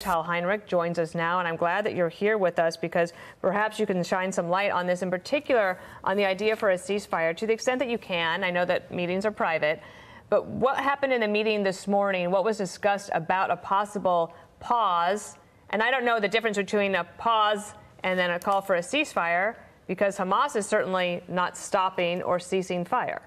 Tal Heinrich joins us now, and I'm glad that you're here with us because perhaps you can shine some light on this, in particular on the idea for a ceasefire to the extent that you can. I know that meetings are private, but what happened in the meeting this morning? What was discussed about a possible pause? And I don't know the difference between a pause and then a call for a ceasefire, because Hamas is certainly not stopping or ceasing fire.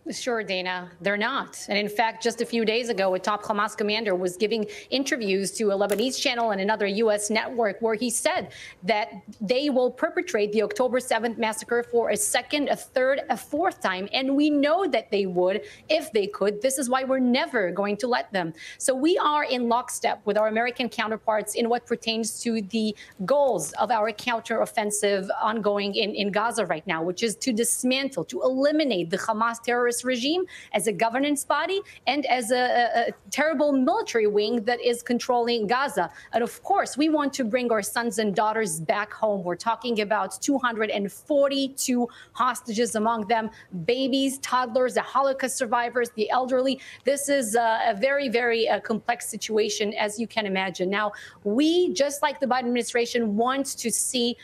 Sure, Dana, they're not. And in fact, just a few days ago, a top Hamas commander was giving interviews to a Lebanese channel and another U.S. network where he said that they will perpetrate the October 7th massacre for a second, a third, a fourth time. And we know that they would if they could. This is why we're never going to let them. So we are in lockstep with our American counterparts in what pertains to the goals of our counteroffensive ongoing in Gaza right now, which is to dismantle, to eliminate the Hamas terrorist regime as a governance body and as a terrible military wing that is controlling Gaza. And of course, we want to bring our sons and daughters back home. We're talking about 242 hostages, among them babies, toddlers, the Holocaust survivors, the elderly. This is a very, very complex situation, as you can imagine. Now, we, just like the Biden administration, want to see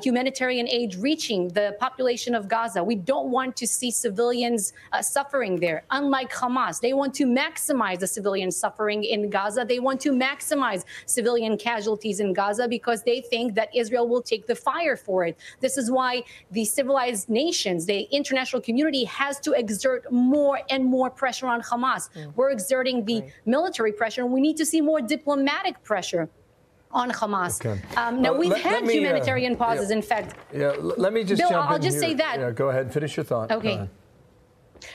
humanitarian aid reaching the population of Gaza. We don't want to see civilians suffering there. Unlike Hamas, they want to maximize the civilian suffering in Gaza. They want to maximize civilian casualties in Gaza because they think that Israel will take the fire for it. This is why the civilized nations, the international community, has to exert more and more pressure on Hamas. We're exerting the military pressure, and we need to see more diplomatic pressure on Hamas. Okay. Now, we've had humanitarian pauses, in fact. Let me just Bill, jump I'll in just here. say that. Yeah, go ahead and finish your thought. Okay.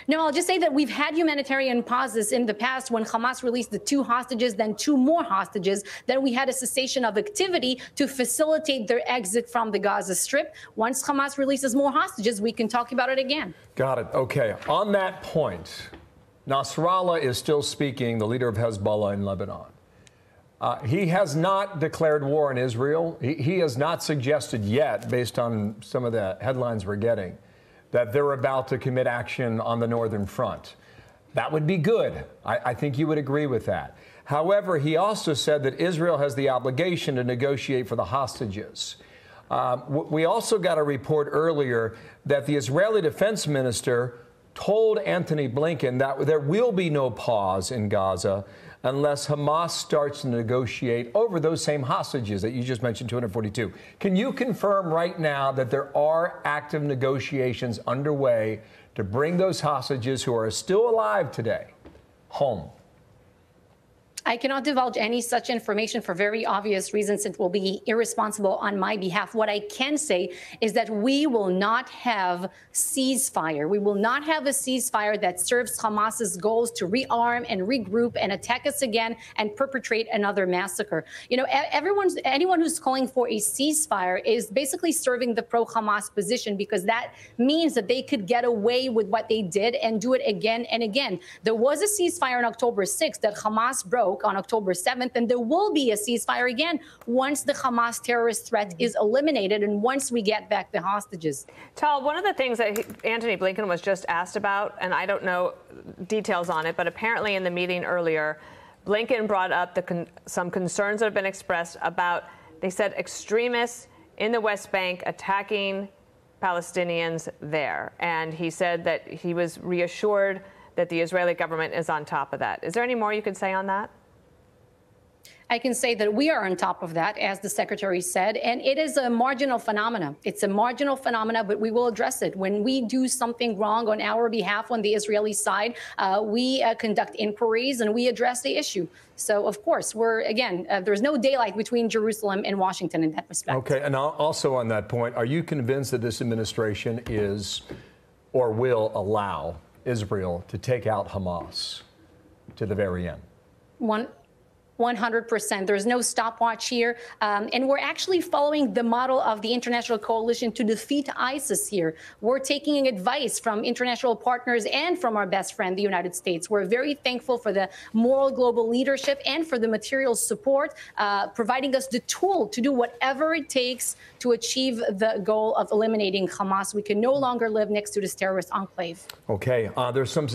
No, I'll just say that we've had humanitarian pauses in the past when Hamas released the 2 hostages, then 2 more hostages. Then we had a cessation of activity to facilitate their exit from the Gaza Strip. Once Hamas releases more hostages, we can talk about it again. Got it. Okay. On that point, Nasrallah is still speaking, the leader of Hezbollah in Lebanon. He has not declared war on Israel. He has not suggested yet, based on some of the headlines we're getting, that they're about to commit action on the northern front. That would be good. I think you would agree with that. However, he also said that Israel has the obligation to negotiate for the hostages. We also got a report earlier that the Israeli defense minister told Antony Blinken that there will be no pause in Gaza unless Hamas starts to negotiate over those same hostages that you just mentioned, 242. Can you confirm right now that there are active negotiations underway to bring those hostages who are still alive today home? I cannot divulge any such information for very obvious reasons. It will be irresponsible on my behalf. What I can say is that we will not have ceasefire. We will not have a ceasefire that serves Hamas's goals to rearm and regroup and attack us again and perpetrate another massacre. You know, anyone who's calling for a ceasefire is basically serving the pro-Hamas position, because that means that they could get away with what they did and do it again and again. There was a ceasefire on October 6th that Hamas broke on October 7th, and there will be a ceasefire again once the Hamas terrorist threat is eliminated and once we get back the hostages. Tal, one of the things that Antony Blinken was just asked about, and I don't know details on it, but apparently in the meeting earlier, Blinken brought up some concerns that have been expressed about, they said, extremists in the West Bank attacking Palestinians there. And he said that he was reassured that the Israeli government is on top of that. Is there any more you can say on that? I can say that we are on top of that, as the secretary said, and it is a marginal phenomena. It's a marginal phenomena, but we will address it. When we do something wrong on our behalf on the Israeli side, we conduct inquiries and we address the issue. So, of course, there's no daylight between Jerusalem and Washington in that respect. Okay, and also on that point, are you convinced that this administration is or will allow Israel to take out Hamas to the very end? 100%. There's no stopwatch here. And we're actually following the model of the international coalition to defeat ISIS here. We're taking advice from international partners and from our best friend, the United States. We're very thankful for the moral global leadership and for the material support, providing us the tool to do whatever it takes to achieve the goal of eliminating Hamas. We can no longer live next to this terrorist enclave. Okay. There's some